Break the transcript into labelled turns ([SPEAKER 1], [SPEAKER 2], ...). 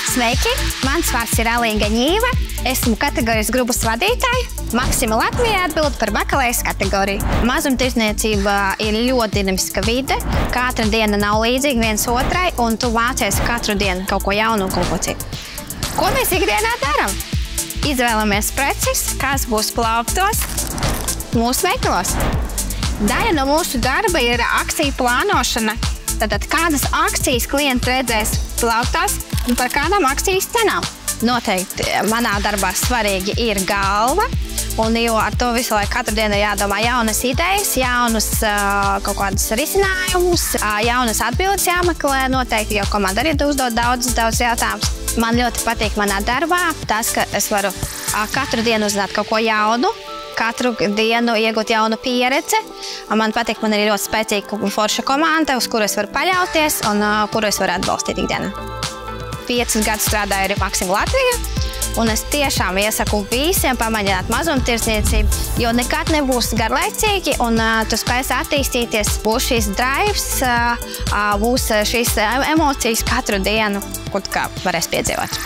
[SPEAKER 1] Sveiki! Mans vārds ir Alīga Ņīva. Esmu kategorijas grupas vadītāja. Maksima Latvijā atbild par bakalajas kategoriju. Mazumtirdzniecība ir ļoti dinamiska vide. Katra diena nav līdzīga viens otrai, un tu mācies katru dienu kaut ko jaunu un kaut ko citu. Ko mēs ikdienā darām? Izvēlamies preces, kas būs plauktos mūsu veikalos. Daļa no mūsu darba ir akciju plānošana. Tātad kādas akcijas klienti redzēs plauktās un par kādām akcijas cenām. Noteikti manā darbā svarīgi ir galva, un jo ar to visu laiku katru dienu ir jādomā jaunas idejas, jaunus kaut kādus risinājumus, jaunas atbildes jāmeklē noteikti, jo komanda arī uzdod daudz jautājumus. Man ļoti patīk manā darbā tas, ka es varu katru dienu uzzināt kaut ko jaunu, katru dienu iegūt jaunu pieredzi. Man patīk, man ir ļoti spēcīga un forša komanda, uz kuru es varu paļauties un kuru es varu atbalstīt ikdienā. 5 gadus strādāju arī Maksima Latvijā, un es tiešām iesaku visiem pamēģināt mazumtirdzniecību, jo nekad nebūs garlaicīgi, un tu spēsi attīstīties, būs šīs drives, būs šīs emocijas katru dienu, kur tu kā varēs piedzīvot.